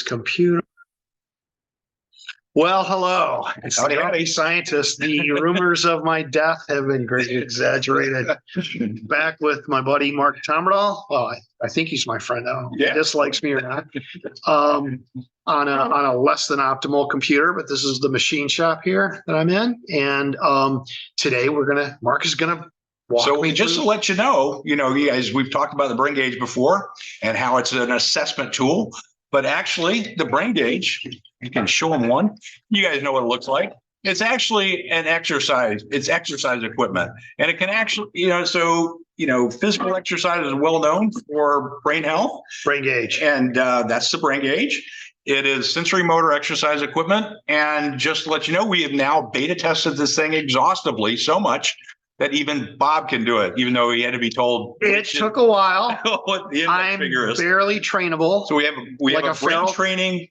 computer. Well, hello. It's Howdy, the howdy. scientist. The rumors of my death have been greatly exaggerated. Back with my buddy Mark Tomberdahl. Well, I think he's my friend now. Yeah. He dislikes me or not. On a less than optimal computer, but this is the machine shop here that I'm in. And today Mark is gonna walk So me just through. to let you know, you guys, we've talked about the brain gauge before and how it's an assessment tool, but actually the brain gauge, you can show them one. You guys know what it looks like. It's actually an exercise. It's exercise equipment, and it can actually, physical exercise is well known for brain health. Brain gauge. And that's the brain gauge. It is sensory motor exercise equipment. And just to let you know, we have now beta tested this thing exhaustively so much that even Bob can do it, even though he had to be told. It took a while. What the I'm figure is. barely trainable. So we have a brain training.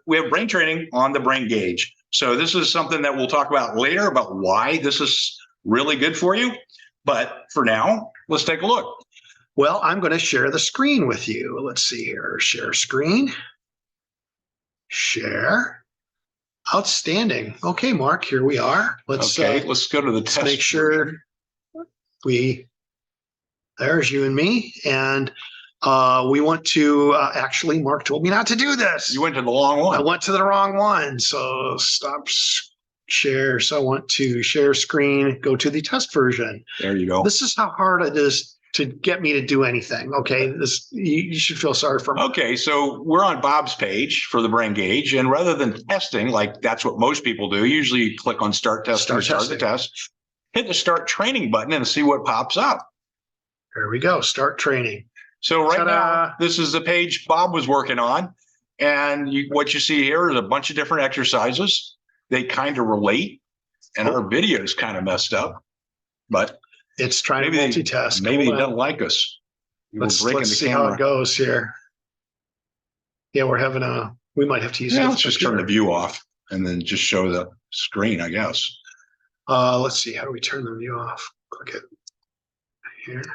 We have brain training on the brain gauge. So this is something that we'll talk about later about why this is really good for you. But for now, let's take a look. Well, I'm going to share the screen with you. Let's see here. Share screen. Share. Outstanding. Okay, Mark, here we are. Let's go to the test. Make sure there's you and me. And we want to actually, Mark told me not to do this. You went to the wrong one. I went to the wrong one. So stop share. So I want to share screen, go to the test version. There you go. This is how hard it is to get me to do anything. Okay. You should feel sorry for me. Okay. So we're on Bob's page for the brain gauge. And rather than testing, like that's what most people do, usually you click on start test Start the test, hit the start training button and see what pops up. There we go. Start training. So now, this is the page Bob was working on. And what you see here is a bunch of different exercises. They kind of relate. And our video is kind of messed up. But it's trying to multitask. Maybe he doesn't like us. Let's see how it goes here. Yeah, we might have to use it. Let's just turn the view off and then just show the screen, I guess. Let's see. How do we turn the view off? Click it here. I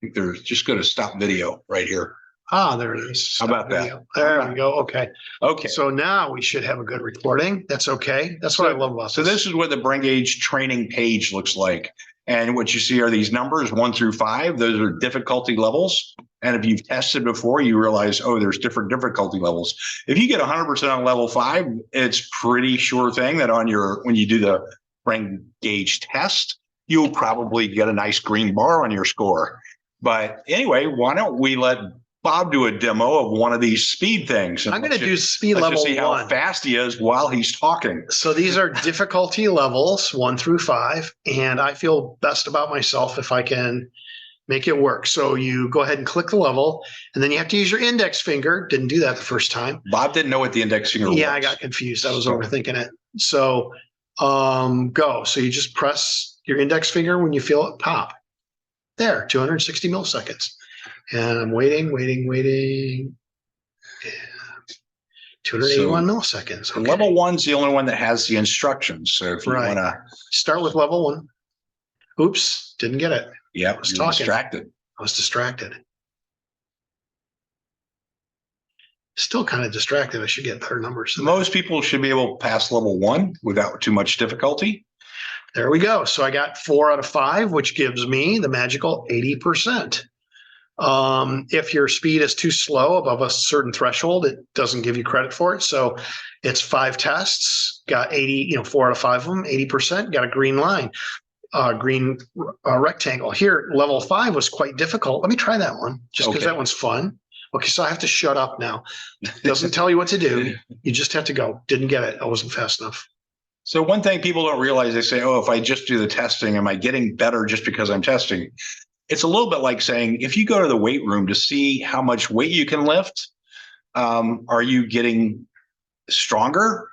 think they're just going to stop video right here. There it is. How about that? There we go. Okay. Okay. So now we should have a good recording. That's okay. That's what I love about this. So this is what the brain gauge training page looks like. And what you see are these numbers 1 through 5. Those are difficulty levels. And if you've tested before, you realize, there's different difficulty levels. If you get 100% on level 5, it's pretty sure thing that when you do the brain gauge test, you'll probably get a nice green bar on your score. But anyway, why don't we let Bob do a demo of one of these speed things? I'm going to do speed level 1. See how fast he is while he's talking. So these are difficulty levels 1 through 5, and I feel best about myself if I can make it work. So you go ahead and click the level, and then you have to use your index finger. Didn't do that the first time. Bob didn't know what the index finger was. Yeah, I got confused. I was overthinking it. So go. So you just press your index finger when you feel it pop. There, 260 milliseconds. And I'm waiting. And 281 milliseconds. Okay. Level 1's the only one that has the instructions. So if you want to start with level 1. Oops, didn't get it. Yeah, I was distracted. I was distracted. Still kind of distracted. I should get better numbers. Most people should be able to pass level 1 without too much difficulty. There we go. So I got 4 out of 5, which gives me the magical 80%. If your speed is too slow above a certain threshold, it doesn't give you credit for it. So it's 5 tests, got 80, 4 out of 5 of them, 80%, got a green line, green rectangle. Here, level 5 was quite difficult. Let me try that one just because that one's fun. Okay, so I have to shut up now. Doesn't tell you what to do. You just have to go. Didn't get it. I wasn't fast enough. So one thing people don't realize, they say, if I just do the testing, am I getting better just because I'm testing? It's a little bit like saying, if you go to the weight room to see how much weight you can lift, are you getting stronger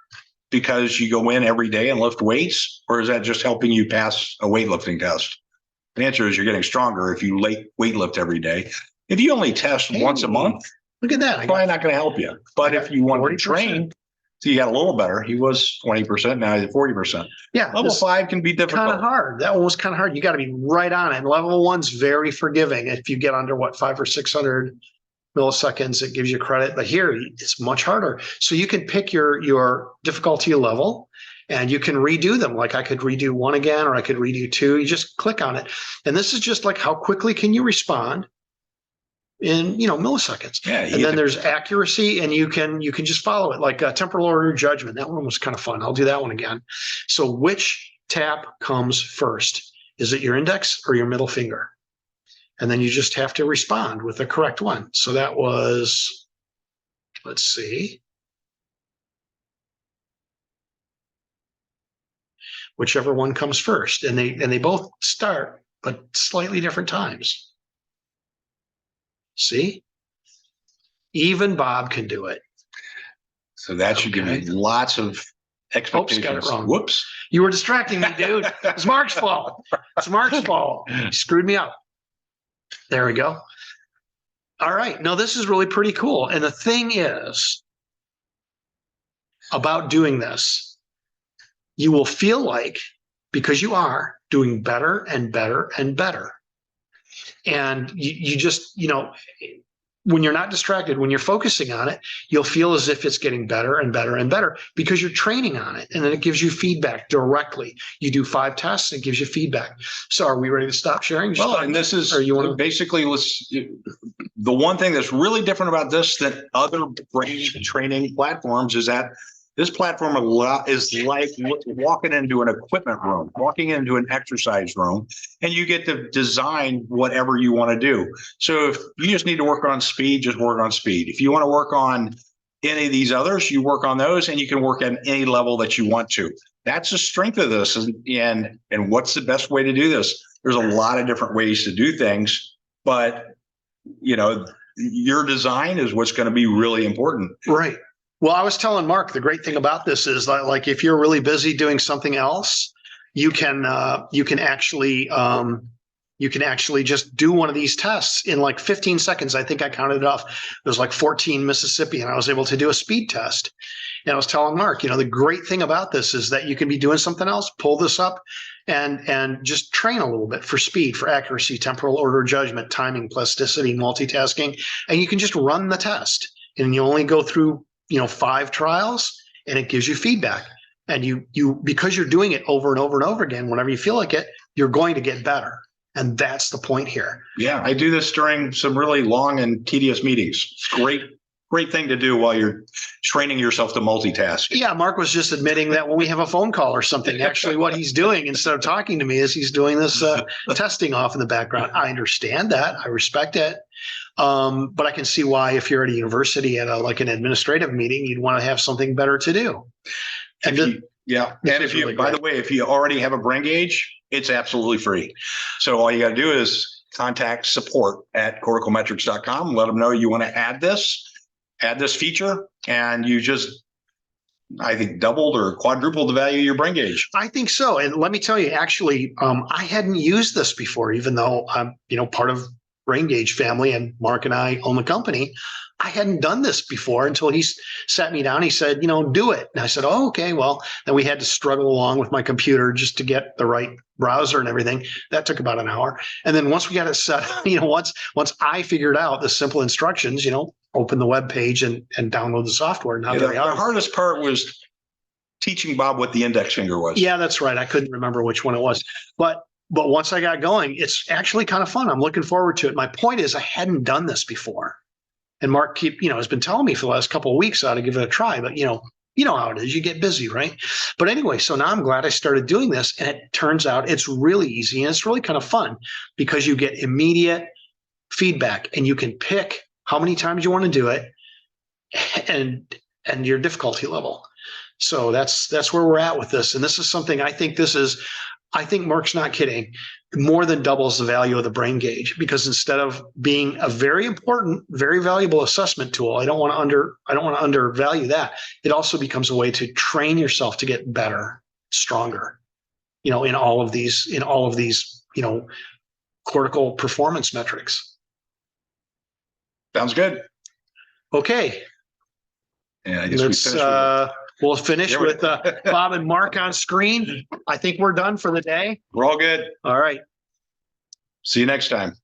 because you go in every day and lift weights? Or is that just helping you pass a weightlifting test? The answer is you're getting stronger if you weightlift every day. If you only test once a month, look at that. It's probably not going to help you. But if you want to train, so you got a little better. He was 20%. Now he's at 40%. Yeah. Level 5 can be difficult. Kind of hard. That one was kind of hard. You got to be right on it. And level 1's very forgiving. If you get under 500 or 600 milliseconds, it gives you credit. But here it's much harder. So you can pick your difficulty level and you can redo them. Like I could redo 1 again, or I could redo 2. You just click on it. And this is just like how quickly can you respond in milliseconds. Yeah, and then there's accuracy, and you can just follow it, like temporal order judgment. That one was kind of fun. I'll do that one again. So which tap comes first? Is it your index or your middle finger? And then you just have to respond with the correct one. So that was, let's see, whichever one comes first. And they both start, but slightly different times. See? Even Bob can do it. So that should give you lots of expectations. Oops, got it wrong. Whoops. You were distracting me, dude. It's Mark's fault. It's Mark's fault. He screwed me up. There we go. All right. No, this is really pretty cool. And the thing is about doing this, you will feel like, because you are doing better and better and better. And you just, when you're not distracted, when you're focusing on it, you'll feel as if it's getting better and better and better because you're training on it. And then it gives you feedback directly. You do 5 tests, it gives you feedback. So are we ready to stop sharing? Well, and this is basically, the one thing that's really different about this than other brain training platforms is that this platform is like walking into an equipment room, walking into an exercise room, and you get to design whatever you want to do. So if you just need to work on speed, just work on speed. If you want to work on any of these others, you work on those, and you can work at any level that you want to. That's the strength of this. And what's the best way to do this? There's a lot of different ways to do things, but your design is what's going to be really important. Right. Well, I was telling Mark, the great thing about this is that, like, if you're really busy doing something else, you can actually just do one of these tests in like 15 seconds. I think I counted it off. It was like 14 Mississippi, and I was able to do a speed test. And I was telling Mark, the great thing about this is that you can be doing something else, pull this up, and just train a little bit for speed, for accuracy, temporal order judgment, timing, plasticity, multitasking, and you can just run the test. And you only go through 5 trials, and it gives you feedback. And you because you're doing it over and over and over again, whenever you feel like it, you're going to get better. And that's the point here. Yeah, I do this during some really long and tedious meetings. It's great thing to do while you're training yourself to multitask. Yeah, Mark was just admitting that when we have a phone call or something, actually what he's doing instead of talking to me is he's doing this testing off in the background. I understand that. I respect it. But I can see why, if you're at a university at like an administrative meeting, you'd want to have something better to do. And by the way, if you already have a brain gauge, it's absolutely free. So all you got to do is contact support at corticalmetrics.com. Let them know you want to add this feature, and you just, I think, doubled or quadrupled the value of your brain gauge. I think so. And let me tell you, actually, I hadn't used this before, even though I'm, part of Brain Gauge family and Mark and I own the company. I hadn't done this before until he sat me down. He said, do it. And I said, oh, okay. Well, then we had to struggle along with my computer just to get the right browser and everything. That took about an hour. And then once we got it set, once I figured out the simple instructions, open the web page and download the software. Now the hardest part was teaching Bob what the index finger was. Yeah, that's right. I couldn't remember which one it was. But once I got going, it's actually kind of fun. I'm looking forward to it. My point is, I hadn't done this before. And Mark has been telling me for the last couple of weeks how to give it a try. But, you know how it is. You get busy, right? But anyway, so now I'm glad I started doing this. And it turns out it's really easy. And it's really kind of fun because you get immediate feedback. And you can pick how many times you want to do it and your difficulty level. So that's where we're at with this. And this is something I think Mark's not kidding, more than doubles the value of the brain gauge, because instead of being a very important, very valuable assessment tool, I don't want to undervalue that. It also becomes a way to train yourself to get better, stronger, in all of these, cortical performance metrics. Sounds good. Okay. Yeah, I guess we'll finish with Bob and Mark on screen. I think we're done for the day. We're all good. All right. See you next time.